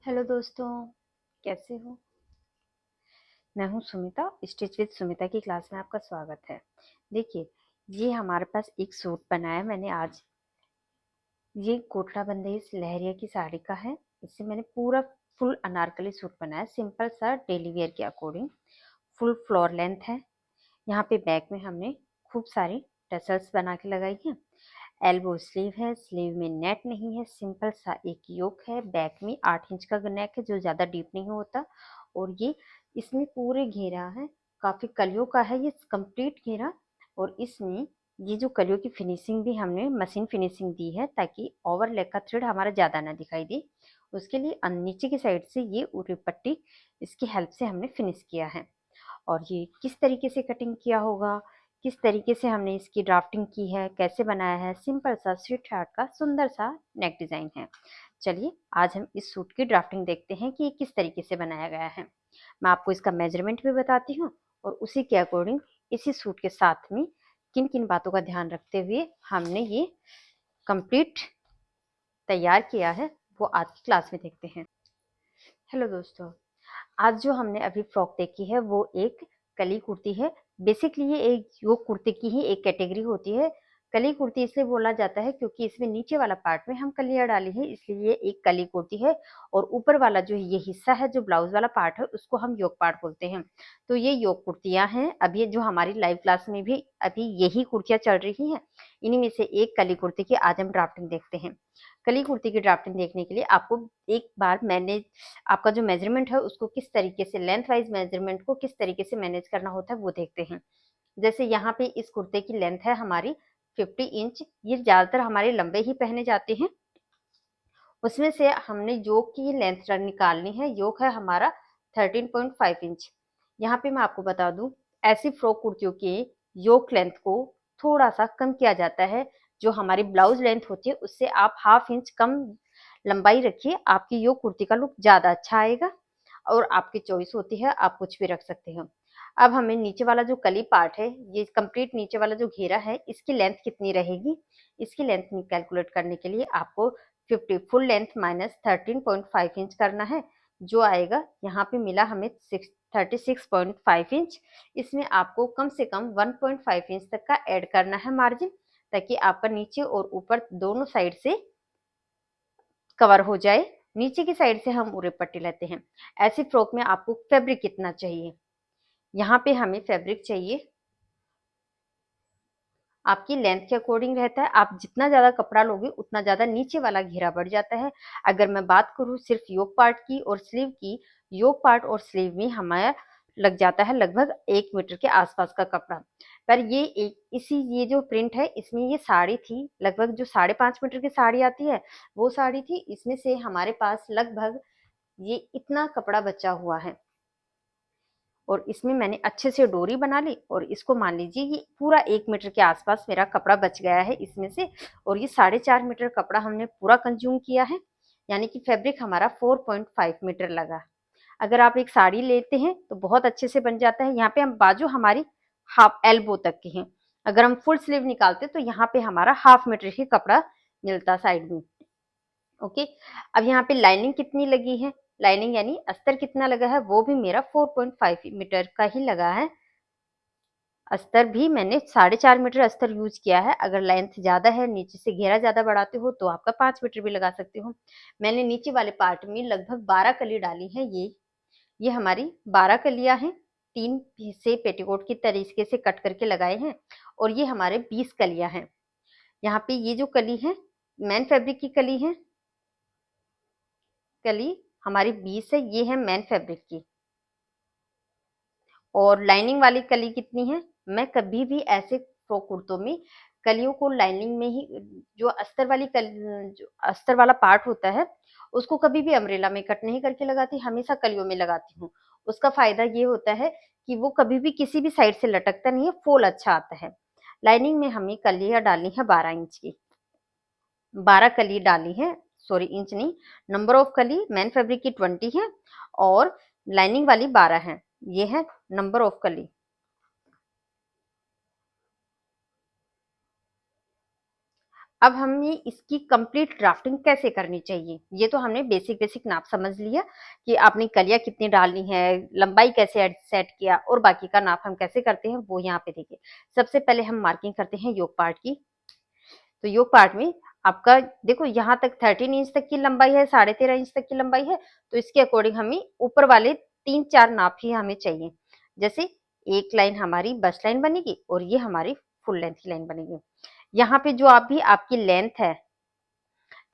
Hello दोस्तों, कैसे हो? मैं हूं सुमिता। स्टिच विद सुमिता की क्लास में आपका स्वागत है। देखिए, ये हमारे पास एक सूट बना है मैंने आज। ये कोटला बंदेज लहरिया की साड़ी का है। इससे मैंने पूरा फुल अनारकली सूट बनाया, सिंपल सा डेली वेयर के अकॉर्डिंग। फुल फ्लोर लेंथ है। यहाँ पे बैक में हमने खूब सारी टसल्स बना के लगाई है। एल्बो स्लीव है, स्लीव में नेट नहीं है, सिंपल सा एक योक है। बैक में 8 इंच का नेक है जो ज़्यादा डीप नहीं होता। और ये इसमें पूरे घेरा है, काफ़ी कलियों का है ये कंप्लीट घेरा। और इसमें ये जो कलियों की फिनिशिंग भी हमने मशीन फिनिशिंग दी है ताकि ओवरलैक का थ्रेड हमारा ज़्यादा ना दिखाई दे। उसके लिए नीचे की साइड से ये उरी पट्टी इसकी हेल्प से हमने फिनिश किया है। और ये किस तरीके से कटिंग किया होगा, किस तरीके से हमने इसकी ड्राफ्टिंग की है, कैसे बनाया है, सिंपल सा स्वीट हार्ट का सुंदर सा नेक डिज़ाइन है। चलिए आज हम इस सूट की ड्राफ्टिंग देखते हैं कि ये किस तरीके से बनाया गया है। मैं आपको इसका मेजरमेंट भी बताती हूँ और उसी के अकॉर्डिंग इसी सूट के साथ में किन किन बातों का ध्यान रखते हुए हमने ये कंप्लीट तैयार किया है वो आज की क्लास में देखते हैं। हेलो दोस्तों, आज जो हमने अभी फ्रॉक देखी है वो एक कली कुर्ती है। बेसिकली ये एक योग कुर्ती की ही एक कैटेगरी होती है। कली कुर्ती इसलिए बोला जाता है क्योंकि इसमें नीचे वाला पार्ट में हम कलियां डाली है, इसलिए ये एक कली कुर्ती है। और ऊपर वाला जो ये हिस्सा है, जो ब्लाउज वाला पार्ट है, उसको हम योग पार्ट बोलते हैं। तो ये योग कुर्तियां हैं। अभी जो हमारी लाइव क्लास में भी अभी यही कुर्तियां चल रही हैं। इन्हीं में से एक कली कुर्ती की आज हम ड्राफ्टिंग देखते हैं। कली कुर्ती की ड्राफ्टिंग देखने के लिए आपको एक बार मैंने आपका जो मेजरमेंट है उसको किस तरीके से लेंथ वाइज मेजरमेंट को किस तरीके से मैनेज करना होता है वो देखते हैं। जैसे यहाँ पे इस कुर्ते की लेंथ है हमारी 50 इंच। ये ज्यादातर हमारे लंबे ही पहने जाते हैं। उसमें से हमने योक की लेंथ निकालनी है। योक है हमारा 13.5 इंच। यहाँ पे मैं आपको बता दूं, ऐसी फ्रॉक कुर्तियों के योक लेंथ को थोड़ा सा कम किया जाता है। जो हमारी ब्लाउज लेंथ होती है उससे आप 1/2 इंच कम लंबाई रखिए, आपकी योक कुर्ती का लुक ज्यादा अच्छा आएगा। और आपकी चॉइस होती है, आप कुछ भी रख सकते हो। अब हमें नीचे वाला जो कली पार्ट है, ये कंप्लीट नीचे वाला जो घेरा है, इसकी लेंथ कितनी रहेगी, इसकी लेंथ कैलकुलेट करने के लिए आपको 50 फुल लेंथ माइनस 13.5 इंच करना है। जो आएगा यहाँ पे मिला हमें 36.5 इंच। इसमें आपको कम से कम 1.5 इंच तक का ऐड करना है मार्जिन, ताकि आपका नीचे और ऊपर दोनों साइड से कवर हो जाए। नीचे की साइड से हम उरे पट्टी लेते हैं। ऐसी फ्रॉक में आपको फैब्रिक कितना चाहिए, यहाँ पे हमें फैब्रिक चाहिए आपकी लेंथ के अकॉर्डिंग रहता है। आप जितना ज्यादा कपड़ा लोगे उतना ज्यादा नीचे वाला घेरा बढ़ जाता है। अगर मैं बात करूं सिर्फ योक पार्ट की और स्लीव की, योक पार्ट और स्लीव में हमारा लग जाता है लगभग 1 मीटर के आसपास का कपड़ा। पर ये एक ये जो प्रिंट है इसमें ये साड़ी थी लगभग जो 5.5 मीटर की साड़ी आती है, वो साड़ी थी। इसमें से हमारे पास लगभग ये इतना कपड़ा बचा हुआ है। और इसमें मैंने अच्छे से डोरी बना ली और इसको मान लीजिए ये पूरा 1 मीटर के आसपास मेरा कपड़ा बच गया है इसमें से। और ये 4.5 मीटर कपड़ा हमने पूरा कंज्यूम किया है, यानी कि फैब्रिक हमारा 4.5 मीटर लगा। अगर आप एक साड़ी लेते हैं तो बहुत अच्छे से बन जाता है। यहाँ पे हम बाजू हमारी हाफ एल्बो तक की है। अगर हम फुल स्लीव निकालते तो यहाँ पे हमारा 1/2 मीटर ही कपड़ा मिलता साइड में। ओके, अब यहाँ पे लाइनिंग कितनी लगी है, लाइनिंग यानी अस्तर कितना लगा है, वो भी मेरा 4.5 मीटर का ही लगा है। अस्तर भी मैंने 4.5 मीटर अस्तर यूज किया है। अगर लेंथ ज्यादा है, नीचे से घेरा ज्यादा बढ़ाते हो तो आपका 5 मीटर भी लगा सकते हो। मैंने नीचे वाले पार्ट में लगभग 12 कली डाली है। ये हमारी 12 कलियां हैं। 3 हिस्से पेटीकोट की तरीके से कट करके लगाए हैं। और ये हमारे 20 कलियां हैं। यहाँ पे ये जो कली है मैन फैब्रिक की कली है, कली हमारी 20 है, ये है मैन फैब्रिक की। और लाइनिंग वाली कली कितनी है, मैं कभी भी ऐसे फ्रॉक कुर्तों में कलियों को लाइनिंग में ही, जो अस्तर वाली जो अस्तर वाला पार्ट होता है उसको कभी भी अम्ब्रेला में कट नहीं करके लगाती, हमेशा कलियों में लगाती हूँ। उसका फायदा ये होता है कि वो कभी भी किसी भी साइड से लटकता नहीं है, फोल अच्छा आता है। लाइनिंग में हमें कलियां डाली है 12 इंच की, 12 कली डाली है। सॉरी, इंच नहीं, नंबर ऑफ कली मैन फैब्रिक की 20 है और लाइनिंग वाली 12 है। ये है नंबर ऑफ कली। अब हमें इसकी कंप्लीट ड्राफ्टिंग कैसे करनी चाहिए। ये तो हमने बेसिक नाप समझ लिया कि आपने कलियां कितनी डालनी है, लंबाई कैसे सेट किया, और बाकी का नाप हम कैसे करते हैं वो यहाँ पे देखिए। सबसे पहले हम मार्किंग करते हैं योक पार्ट की। तो योक पार्ट में आपका देखो यहाँ तक 13 इंच तक की लंबाई है, 13.5 इंच तक की लंबाई है, तो इसके अकॉर्डिंग हमें ऊपर वाले 3-4 नाप ही हमें चाहिए। जैसे एक लाइन हमारी बस्ट लाइन बनेगी और ये हमारी फुल लेंथ की लाइन बनेगी। यहाँ पे जो आप भी आपकी लेंथ है,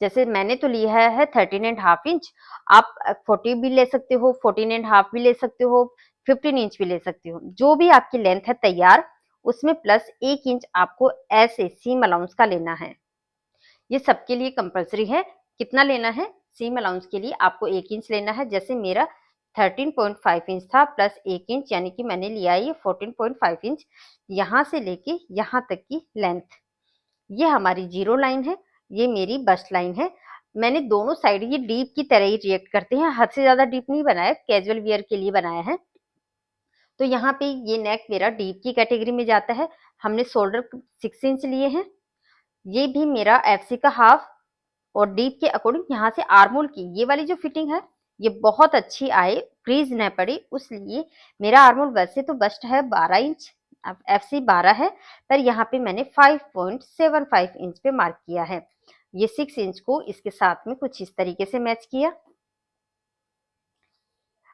जैसे मैंने तो लिया है 13.5 इंच, आप 40 भी ले सकते हो, 14.5 भी ले सकते हो, 15 इंच भी ले सकते हो। जो भी आपकी लेंथ है तैयार, उसमें प्लस 1 इंच आपको ऐसे सीम अलाउंस का लेना है। ये सबके लिए कंपलसरी है। कितना लेना है? सीम अलाउंस के लिए आपको 1 इंच लेना है। जैसे मेरा 13.5 इंच था प्लस 1 इंच, यानी कि मैंने लिया ये 14.5 इंच। यहाँ से लेके यहाँ तक की लेंथ, ये हमारी जीरो लाइन है, ये मेरी बस्ट लाइन है। मैंने दोनों साइड ये डीप की तरह ही रिएक्ट करते हैं, हद से ज्यादा डीप नहीं बनाया, कैजुअल वियर के लिए बनाया है। तो यहाँ पे ये नेक मेरा डीप की कैटेगरी में जाता है। हमने शोल्डर 6 इंच लिए हैं, ये भी मेरा एफसी का हाफ, और डीप के अकॉर्डिंग यहाँ से आर्मोल की ये वाली जो फिटिंग है ये बहुत अच्छी आए, क्रीज न पड़े, उसलिए मेरा आर्मोल वैसे तो बस्ट है 12 इंच, अब एफसी 12 है, पर यहाँ पे मैंने 5.75 इंच पे मार्क किया है। ये 6 इंच को इसके साथ में कुछ इस तरीके से मैच किया।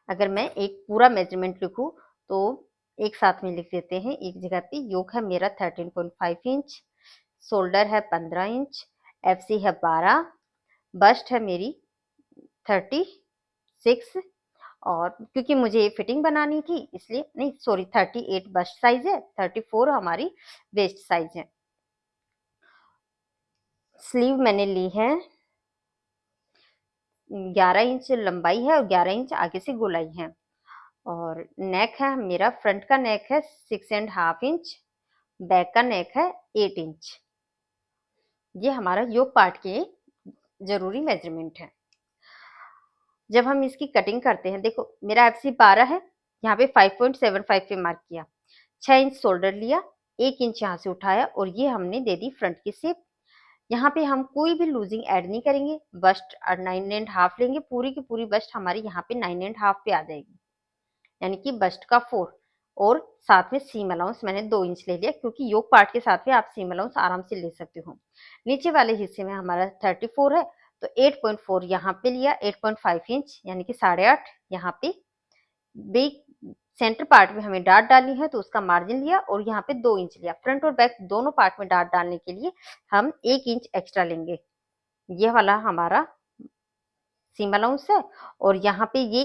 अगर मैं एक पूरा मेजरमेंट लिखूं तो एक साथ में लिख देते हैं एक जगह पे। योक है मेरा 13.5 इंच, शोल्डर है 15 इंच, एफसी है 12, बस्ट है मेरी 36, और क्योंकि मुझे फिटिंग बनानी थी इसलिए, नहीं सॉरी, 38 बस्ट साइज है, 34 हमारी वेस्ट साइज है। स्लीव मैंने ली है 11 इंच लंबाई है और 11 इंच आगे से गोलाई है। और नेक है मेरा, फ्रंट का नेक है 6.5 इंच, बैक का नेक है 8 इंच। ये हमारा योक पार्ट के जरूरी मेजरमेंट है। जब हम इसकी कटिंग करते हैं, देखो मेरा एफसी 12 है, यहाँ पे 5.75 पे मार्क किया, 6 इंच शोल्डर लिया, 1 इंच यहाँ से उठाया और ये हमने दे दी फ्रंट की शेप। यहाँ पे हम कोई भी लूजिंग ऐड नहीं करेंगे, बस्ट 9.5 लेंगे, पूरी की पूरी बस्ट हमारी यहाँ पे 9.5 पे आ जाएगी, यानी कि बस्ट का 4, और साथ में सीम अलाउंस मैंने 2 इंच ले लिया, क्योंकि योक पार्ट के साथ में आप सीम अलाउंस आराम से ले सकते हो। नीचे वाले हिस्से में हमारा 34 है, तो 8.4 यहाँ पे लिया, 8.5 इंच यानी कि 8.5 यहाँ पे। बेक सेंटर पार्ट में हमें डाट डालनी है तो उसका मार्जिन लिया और यहाँ पे 2 इंच लिया। फ्रंट और बैक दोनों पार्ट में डाट डालने के लिए हम 1 इंच एक्स्ट्रा लेंगे। ये वाला हमारा सीम अलाउंस है, और यहाँ पे ये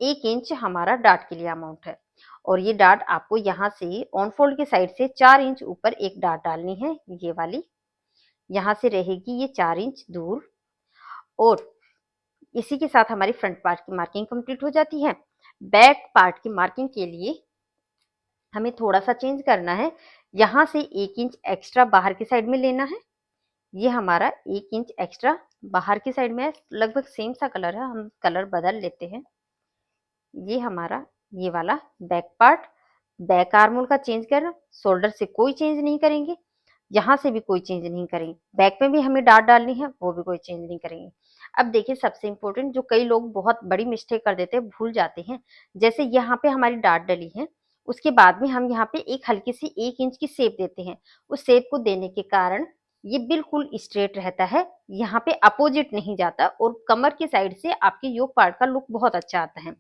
1 इंच हमारा डाट के लिए अमाउंट है। और ये डाट आपको यहाँ से ऑन फोल्ड की साइड से 4 इंच ऊपर एक डाट डालनी है, ये वाली यहाँ से रहेगी ये 4 इंच दूर। और इसी के साथ हमारी फ्रंट पार्ट की मार्किंग कंप्लीट हो जाती है। बैक पार्ट की मार्किंग के लिए हमें थोड़ा सा चेंज करना है, यहाँ से 1 इंच एक्स्ट्रा बाहर की साइड में लेना है। ये हमारा 1 इंच एक्स्ट्रा बाहर की साइड में है, लगभग सेम सा कलर है, हम कलर बदल लेते हैं। ये हमारा ये वाला बैक पार्ट, बैक आर्मोल का चेंज करना, शोल्डर से कोई चेंज नहीं करेंगे, यहाँ से भी कोई चेंज नहीं करेंगे, बैक में भी हमें डाट डालनी है वो भी कोई चेंज नहीं करेंगे। अब देखिए सबसे इंपॉर्टेंट जो कई लोग बहुत बड़ी मिस्टेक कर देते हैं, भूल जाते हैं, जैसे यहाँ पे हमारी डाट डली है, उसके बाद में हम यहाँ पे एक हल्की सी 1 इंच की शेप देते हैं। उस शेप को देने के कारण ये बिल्कुल स्ट्रेट रहता है, यहाँ पे अपोजिट नहीं जाता, और कमर की साइड से आपके योक पार्ट का लुक बहुत अच्छा आता है।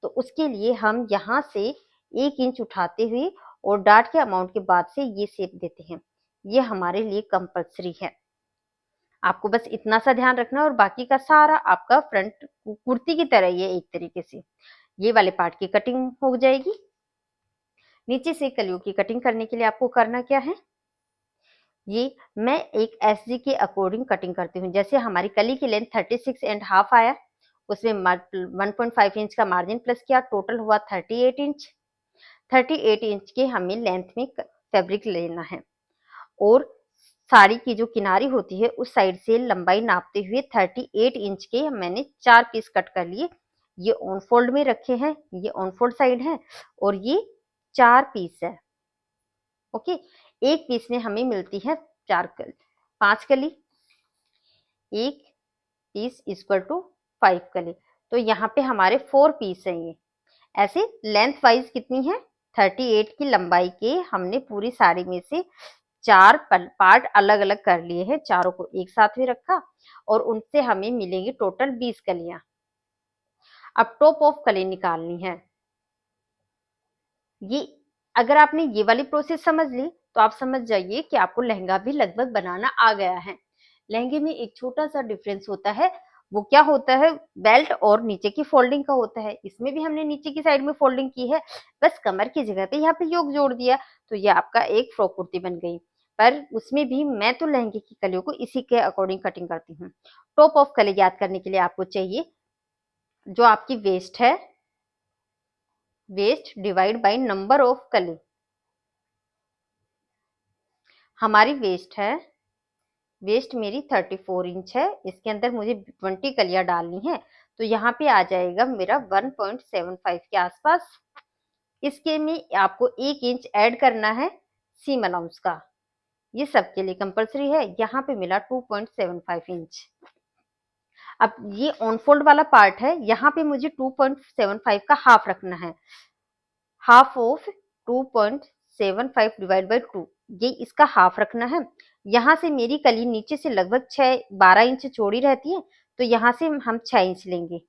तो उसके लिए हम यहाँ से 1 इंच उठाते हुए और डाट के अमाउंट के बाद से ये शेप देते हैं। ये हमारे लिए कंपल्सरी है, आपको बस इतना सा ध्यान रखना, और बाकी का सारा आपका फ्रंट कुर्ती की तरह ही है एक तरीके से। ये वाले पार्ट की कटिंग हो जाएगी। नीचे से कलियों की कटिंग करने के लिए आपको करना क्या है, ये मैं एक एसजी के अकॉर्डिंग कटिंग करती हूँ। जैसे हमारी कली की लेंथ 36.5 आया, उसमें 1.5 इंच का मार्जिन प्लस किया, टोटल हुआ 38 इंच। 38 इंच के हमें लेंथ में फैब्रिक लेना है, और साड़ी की जो किनारी होती है उस साइड से लंबाई नापते हुए 38 इंच के मैंने 4 पीस कट कर लिए। ये ऑन फोल्ड में रखे हैं, ये ऑन फोल्ड साइड है, और ये 4 पीस है। ओके, एक पीस में हमें मिलती है 4 कल। 5 कली, एक पीस इक्वल टू 5 कली, तो यहाँ पे हमारे 4 पीस हैं ये। ऐसे लेंथ वाइज कितनी है, 38 की लंबाई के हमने पूरी साड़ी में से 4 पार्ट अलग अलग कर लिए हैं, चारों को एक साथ में रखा और उनसे हमें मिलेंगी टोटल 20 कलियां। अब टॉप ऑफ कली निकालनी है। ये अगर आपने ये वाली प्रोसेस समझ ली तो आप समझ जाइए कि आपको लहंगा भी लगभग बनाना आ गया है। लहंगे में एक छोटा सा डिफरेंस होता है, वो क्या होता है, बेल्ट और नीचे की फोल्डिंग का होता है। इसमें भी हमने नीचे की साइड में फोल्डिंग की है, बस कमर की जगह पे यहाँ पे योक जोड़ दिया, तो ये आपका एक फ्रॉक कुर्ती बन गई। पर उसमें भी मैं तो लहंगे की कलियों को इसी के अकॉर्डिंग कटिंग करती हूँ। टॉप ऑफ कली याद करने के लिए आपको चाहिए जो आपकी वेस्ट है, waist divide by number of कली। हमारी वेस्ट है, वेस्ट मेरी 34 इंच है, इसके अंदर मुझे 20 कलियां डालनी है, तो यहाँ पे आ जाएगा मेरा 1.75 के आसपास। इसके में आपको 1 इंच ऐड करना है सीम अलाउंस का, ये सबके लिए कंपलसरी है। यहाँ पे मिला 2.75 इंच। अब ये ऑन फोल्ड वाला पार्ट है, यहाँ पे मुझे 2.75 का हाफ रखना है। हाफ ऑफ 2.75 डिवाइड बाई 2, ये इसका हाफ रखना है। यहाँ से मेरी कली नीचे से लगभग 12 इंच चौड़ी रहती है, तो यहाँ से हम 6 इंच लेंगे।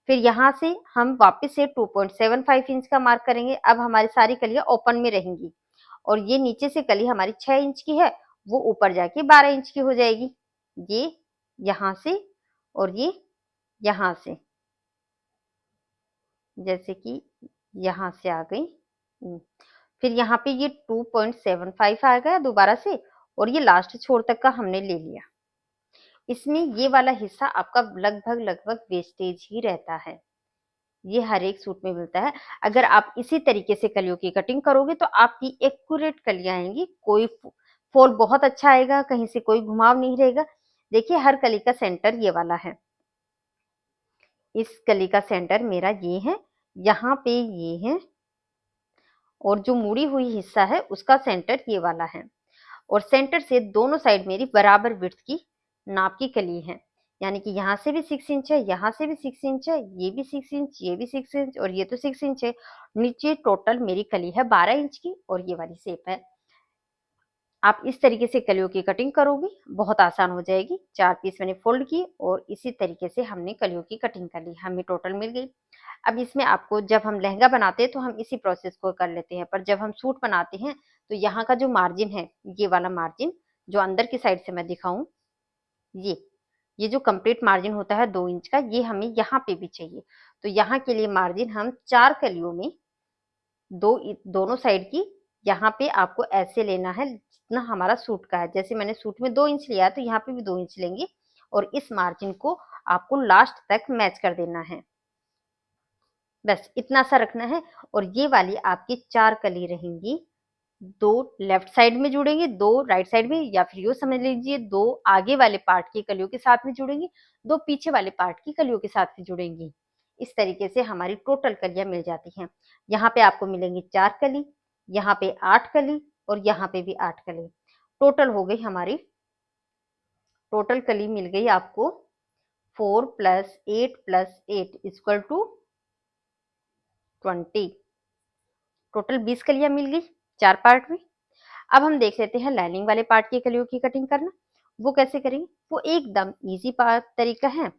फिर यहाँ से हम वापस से 2.75 इंच का मार्क करेंगे। अब हमारी सारी कलियां ओपन में रहेंगी और ये नीचे से कली हमारी 6 इंच की है, वो ऊपर जाके 12 इंच की हो जाएगी। ये यहाँ से और ये यहाँ से, जैसे कि यहाँ से आ गई। फिर यहाँ पे ये 2.75 आ गया दोबारा से, और ये लास्ट छोर तक का हमने ले लिया। इसमें ये वाला हिस्सा आपका लगभग लगभग वेस्टेज ही रहता है, ये हर एक सूट में मिलता है। अगर आप इसी तरीके से कलियों की कटिंग करोगे तो आपकी एक्यूरेट कलियां आएंगी, कोई फॉल बहुत अच्छा आएगा, कहीं से कोई घुमाव नहीं रहेगा। देखिए हर कली का सेंटर ये वाला है, इस कली का सेंटर मेरा ये है, यहाँ पे ये है, और जो मुड़ी हुई हिस्सा है उसका सेंटर ये वाला है। और सेंटर से दोनों साइड मेरी बराबर विड्थ की नाप की कली है, यानी कि यहाँ से भी 6 इंच है, यहाँ से भी 6 इंच है, ये भी 6 इंच, ये भी 6 इंच और ये तो 6 इंच है। नीचे टोटल मेरी कली है 12 इंच की और ये वाली शेप है। आप इस तरीके से कलियों की कटिंग करोगे बहुत आसान हो जाएगी। 4 पीस मैंने फोल्ड किए और इसी तरीके से हमने कलियों की कटिंग कर ली, हमें टोटल मिल गई। अब इसमें आपको, जब हम लहंगा बनाते हैं तो हम इसी प्रोसेस को कर लेते हैं, पर जब हम सूट बनाते हैं तो यहाँ का जो मार्जिन है, ये वाला मार्जिन जो अंदर की साइड से मैं दिखाऊं, ये जो कंप्लीट मार्जिन होता है 2 इंच का, ये हमें यहाँ पे भी चाहिए। तो यहाँ के लिए मार्जिन हम 4 कलियों में दोनों साइड की, यहाँ पे आपको ऐसे लेना है जितना हमारा सूट का है। जैसे मैंने सूट में 2 इंच लिया तो यहाँ पे भी 2 इंच लेंगे और इस मार्जिन को आपको लास्ट तक मैच कर देना है, बस इतना सा रखना है। और ये वाली आपकी 4 कली रहेंगी, 2 लेफ्ट साइड में जुड़ेंगे, 2 राइट साइड में, या फिर यूँ समझ लीजिए 2 आगे वाले पार्ट की कलियों के साथ में जुड़ेंगी, 2 पीछे वाले पार्ट की कलियों के साथ में जुड़ेंगी। इस तरीके से हमारी टोटल कलियां मिल जाती हैं। यहाँ पे आपको मिलेंगी 4 कली, यहाँ पे 8 कली और यहाँ पे भी 8 कली। टोटल हो गई हमारी, टोटल कली मिल गई आपको 4 + 8 + 8 इक्वल टू 20। टोटल 20 कलियां मिल गई 4 पार्ट में। अब हम देख लेते हैं लाइनिंग वाले पार्ट की कलियों की कटिंग करना, वो कैसे करेंगे। वो एकदम इजी तरीका है।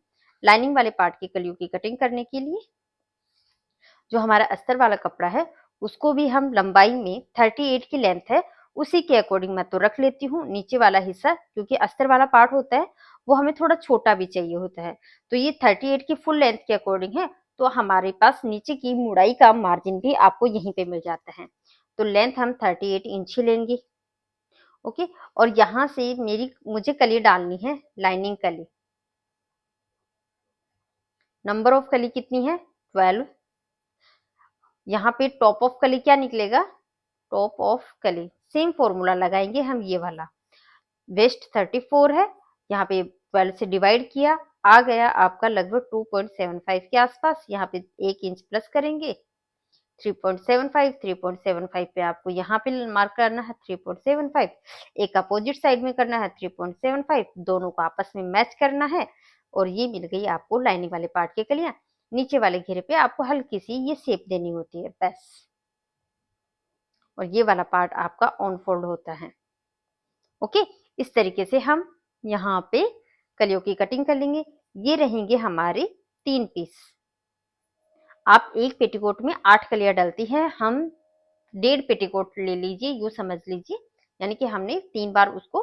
लाइनिंग वाले पार्ट की कलियों की कटिंग करने के लिए जो हमारा अस्तर वाला कपड़ा है उसको भी हम लंबाई में 38 की लेंथ है उसी के अकॉर्डिंग मैं तो रख लेती हूँ। नीचे वाला हिस्सा, क्योंकि अस्तर वाला पार्ट होता है वो हमें थोड़ा छोटा भी चाहिए होता है, तो ये 38 की फुल लेंथ के अकॉर्डिंग है। तो हमारे पास नीचे की मुड़ाई का मार्जिन भी आपको यहीं पे मिल जाता है, तो लेंथ हम 38 इंच ही लेंगे। ओके, और यहाँ से मुझे कली डालनी है, लाइनिंग कली। नंबर ऑफ कली कितनी है, 12। यहाँ पे टॉप ऑफ कली क्या निकलेगा, टॉप ऑफ कली सेम फॉर्मूला लगाएंगे हम, ये वाला वेस्ट 34 है, यहाँ पे 12 से डिवाइड किया, आ गया आपका लगभग 2.75 के आसपास। यहाँ पे 1 इंच प्लस करेंगे, 3.75, 3.75 पे आपको यहाँ पे मार्क करना है 3.75, एक अपोजिट साइड में करना है 3.75, दोनों को आपस में मैच करना है और ये मिल गई आपको लाइनिंग वाले पार्ट की कलियां। नीचे वाले घेरे पे आपको हल्की सी ये शेप देनी होती है बस, और ये वाला पार्ट आपका ऑन फोल्ड होता है। ओके, इस तरीके से हम यहाँ पे कलियों की कटिंग कर लेंगे। ये रहेंगे हमारे 3 पीस। आप एक पेटीकोट में 8 कलियां डलती हैं, हम 1.5 पेटीकोट ले लीजिए, यूं समझ लीजिए, यानी कि हमने 3 बार उसको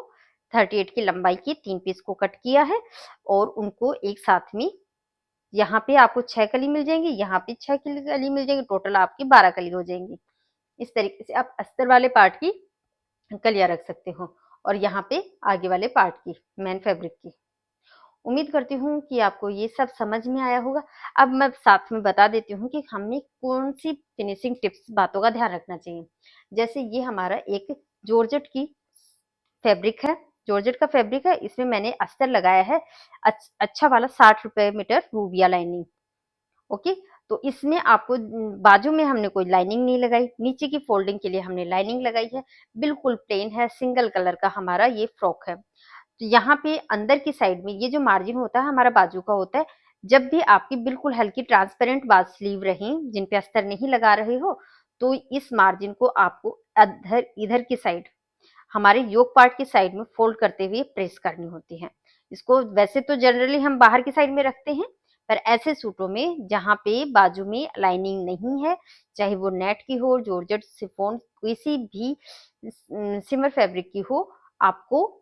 38 की लंबाई की 3 पीस को कट किया है और उनको एक साथ में यहाँ पे आपको 6 कली मिल जाएंगी, यहाँ पे 6 कली मिल जाएंगी, टोटल आपकी 12 कली हो जाएंगी। इस तरीके से आप अस्तर वाले पार्ट की कलियां रख सकते हो और यहाँ पे आगे वाले पार्ट की, मेन फैब्रिक की। उम्मीद करती हूँ कि आपको ये सब समझ में आया होगा। अब मैं साथ में बता देती हूँ कि हमें कौन सी फिनिशिंग टिप्स बातों का ध्यान रखना चाहिए। जैसे ये हमारा एक जॉर्जेट की फैब्रिक है, जॉर्जेट का फैब्रिक है, इसमें मैंने अस्तर लगाया है अच्छा वाला 60 रुपए मीटर रूबिया लाइनिंग। ओके, तो इसमें आपको बाजू में हमने कोई लाइनिंग नहीं लगाई, नीचे की फोल्डिंग के लिए हमने लाइनिंग लगाई है, बिल्कुल प्लेन है, सिंगल कलर का हमारा ये फ्रॉक है। तो यहाँ पे अंदर की साइड में ये जो मार्जिन होता है हमारा बाजू का होता है, जब भी आपकी बिल्कुल हल्की ट्रांसपेरेंट बाज स्लीव रही जिन पे अस्तर नहीं लगा रहे हो, तो इस मार्जिन को आपको इधर इधर की साइड, हमारे योक पार्ट की साइड में फोल्ड करते हुए प्रेस करनी होती है। इसको वैसे तो जनरली हम बाहर की साइड में रखते हैं, पर ऐसे सूटों में जहाँ पे बाजू में लाइनिंग नहीं है, चाहे वो नेट की हो, जॉर्जेट, शिफॉन, किसी भी सिमर फैब्रिक की हो, आपको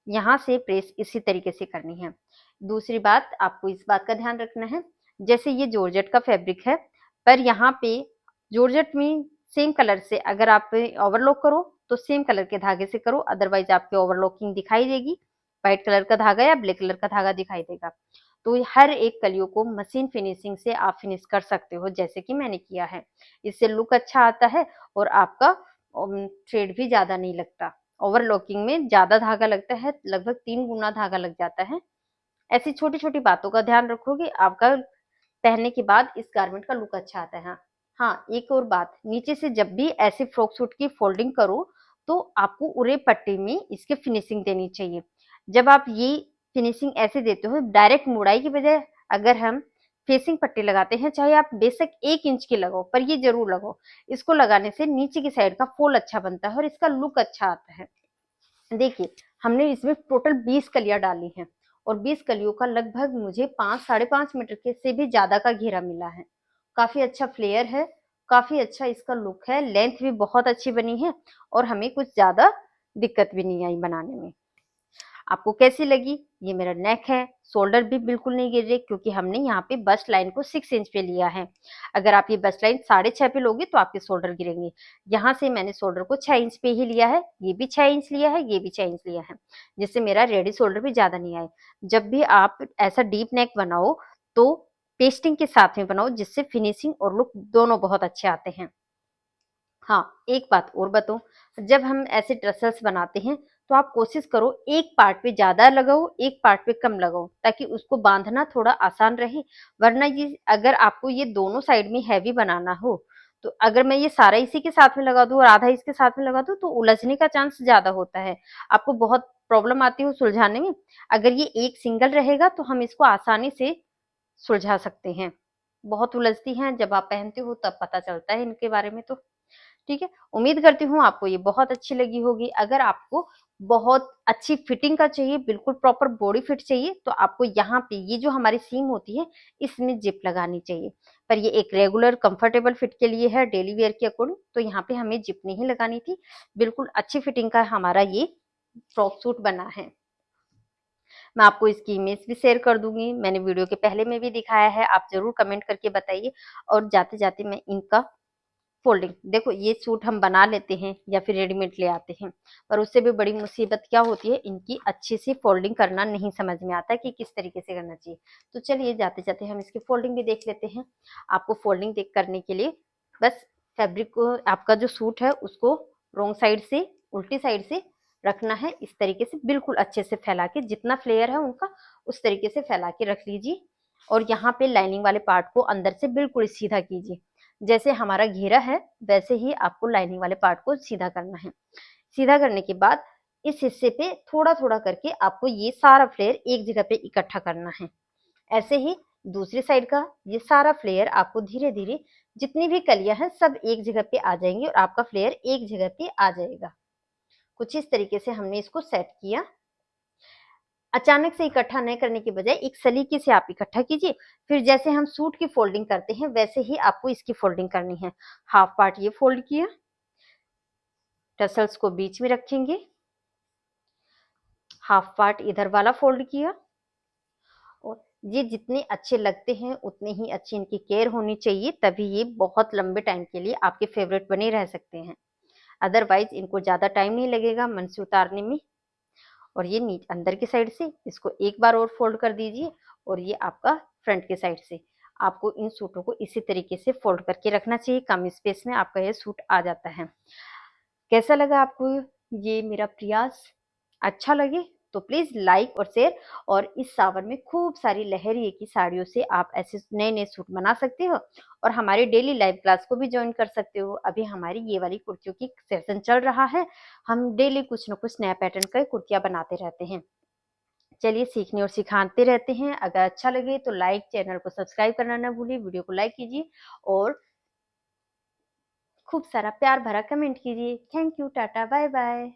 यहाँ से प्रेस इसी तरीके से करनी है। दूसरी बात, आपको इस बात का ध्यान रखना है, जैसे ये जॉर्जेट का फैब्रिक है, पर यहाँ पे जॉर्जेट में सेम कलर से अगर आप ओवरलॉक करो तो सेम कलर के धागे से करो, अदरवाइज आपकी ओवरलॉकिंग दिखाई देगी, व्हाइट कलर का धागा या ब्लैक कलर का धागा दिखाई देगा। तो हर एक कलियों को मशीन फिनिशिंग से आप फिनिश कर सकते हो, जैसे कि मैंने किया है। इससे लुक अच्छा आता है और आपका थ्रेड भी ज्यादा नहीं लगता। ओवरलॉकिंग में ज्यादा धागा लगता है, लगभग 3 गुना धागा लग जाता है। ऐसी छोटी छोटी बातों का ध्यान रखोगे, आपका पहनने के बाद इस गारमेंट का लुक अच्छा आता है। हाँ, एक और बात, नीचे से जब भी ऐसे फ्रॉक सूट की फोल्डिंग करो तो आपको उरे पट्टी में इसके फिनिशिंग देनी चाहिए। जब आप ये फिनिशिंग ऐसे देते हो डायरेक्ट मुड़ाई की बजाय, अगर हम फेसिंग पट्टी लगाते हैं, चाहे आप बेशक 1 इंच की लगाओ, पर ये जरूर लगाओ। इसको लगाने से नीचे की साइड का फोल्ड अच्छा बनता है और इसका लुक अच्छा आता है। देखिए, हमने इसमें टोटल 20 कलियां डाली हैं और 20 कलियों का लगभग मुझे 5-5.5 मीटर के से भी ज्यादा का घेरा मिला है। काफी अच्छा फ्लेयर है, काफी अच्छा इसका लुक है, लेंथ भी बहुत अच्छी बनी है और हमें कुछ ज्यादा दिक्कत भी नहीं आई बनाने में। आपको कैसी लगी? ये मेरा नेक है, शोल्डर भी बिल्कुल नहीं गिर रहे क्योंकि हमने यहाँ पे बस्ट लाइन को 6 इंच पे लिया है। अगर आप ये बस्ट लाइन 6.5 पे लोगे तो आपके शोल्डर गिरेंगे। यहाँ से मैंने शोल्डर को 6 इंच पे ही लिया है, ये भी 6 इंच लिया है, ये भी 6 इंच लिया है, जिससे मेरा रेडी शोल्डर भी ज्यादा नहीं आए। जब भी आप ऐसा डीप नेक बनाओ तो पेस्टिंग के साथ में बनाओ, जिससे फिनिशिंग और लुक दोनों बहुत अच्छे आते हैं। हाँ, एक बात और बताऊं, जब हम ऐसे ड्रेसेस बनाते हैं तो आप कोशिश करो एक पार्ट पे ज्यादा लगाओ, एक पार्ट पे कम लगाओ, ताकि उसको बांधना थोड़ा आसान रहे। वरना ये अगर आपको ये दोनों साइड में हैवी बनाना हो, तो अगर मैं ये सारा इसी के साथ में लगा दूं और आधा इसके साथ में लगा दूं तो उलझने का चांस ज्यादा होता है, आपको बहुत प्रॉब्लम आती है सुलझाने में। अगर ये एक सिंगल रहेगा तो हम इसको आसानी से सुलझा सकते हैं। बहुत उलझती हैं, जब आप पहनते हो तब पता चलता है इनके बारे में। तो ठीक है, उम्मीद करती हूँ आपको ये बहुत अच्छी लगी होगी। अगर आपको बहुत अच्छी फिटिंग का चाहिए, बिल्कुल प्रॉपर बॉडी फिट चाहिए, तो आपको यहाँ पे ये जो हमारी सीम होती है इसमें जिप लगानी चाहिए। पर ये एक रेगुलर कंफर्टेबल फिट के लिए है, डेली वेयर के अकॉर्डिंग, तो यहाँ पे हमें जिप नहीं लगानी थी। बिल्कुल अच्छी फिटिंग का हमारा ये फ्रॉक सूट बना है। मैं आपको इसकी इमेज भी शेयर कर दूंगी, मैंने वीडियो के पहले में भी दिखाया है, आप जरूर कमेंट करके बताइए। और जाते जाते मैं इनका फोल्डिंग, देखो ये सूट हम बना लेते हैं या फिर रेडीमेड ले आते हैं, पर उससे भी बड़ी मुसीबत क्या होती है, इनकी अच्छी सी फोल्डिंग करना नहीं समझ में आता कि किस तरीके से करना चाहिए। तो चलिए जाते जाते हम इसकी फोल्डिंग भी देख लेते हैं। आपको फोल्डिंग देख करने के लिए बस फैब्रिक को, आपका जो सूट है उसको रोंग साइड से, उल्टी साइड से रखना है, इस तरीके से बिल्कुल अच्छे से फैला के, जितना फ्लेयर है उनका उस तरीके से फैला के रख लीजिए। और यहाँ पे लाइनिंग वाले पार्ट को अंदर से बिल्कुल सीधा कीजिए, जैसे हमारा घेरा है वैसे ही आपको लाइनिंग वाले पार्ट को सीधा करना है। सीधा करने के बाद इस हिस्से पे थोड़ा थोड़ा करके आपको ये सारा फ्लेयर एक जगह पे इकट्ठा करना है। ऐसे ही दूसरी साइड का ये सारा फ्लेयर आपको धीरे धीरे जितनी भी कलियां हैं सब एक जगह पे आ जाएंगी और आपका फ्लेयर एक जगह पे आ जाएगा। कुछ इस तरीके से हमने इसको सेट किया। अचानक से इकट्ठा नहीं करने की बजाय एक सलीके से आप इकट्ठा कीजिए। फिर जैसे हम सूट की फोल्डिंग करते हैं वैसे ही आपको इसकी फोल्डिंग करनी है। हाफ पार्ट ये फोल्ड किया, टसल्स को बीच में रखेंगे, हाफ पार्ट इधर वाला फोल्ड किया। और ये जितने अच्छे लगते हैं उतने ही अच्छी इनकी केयर होनी चाहिए, तभी ये बहुत लंबे टाइम के लिए आपके फेवरेट बने रह सकते हैं। अदरवाइज इनको ज्यादा टाइम नहीं लगेगा मन से उतारने में। और ये नीचे अंदर की साइड से इसको एक बार और फोल्ड कर दीजिए और ये आपका फ्रंट के साइड से। आपको इन सूटों को इसी तरीके से फोल्ड करके रखना चाहिए, कम स्पेस में आपका ये सूट आ जाता है। कैसा लगा आपको ये मेरा प्रयास? अच्छा लगे तो प्लीज लाइक और शेयर। और इस सावन में खूब सारी लहरिए की साड़ियों से आप ऐसे नए नए सूट बना सकते हो और हमारी डेली लाइव क्लास को भी ज्वाइन कर सकते हो। अभी हमारी ये वाली कुर्तियों की सेशन चल रहा है, हम डेली कुछ न कुछ नया पैटर्न का कुर्तियां बनाते रहते हैं। चलिए सीखने और सिखाते रहते हैं। अगर अच्छा लगे तो लाइक, चैनल को सब्सक्राइब करना ना भूलिए, वीडियो को लाइक कीजिए और खूब सारा प्यार भरा कमेंट कीजिए। Thank you, tata, bye bye.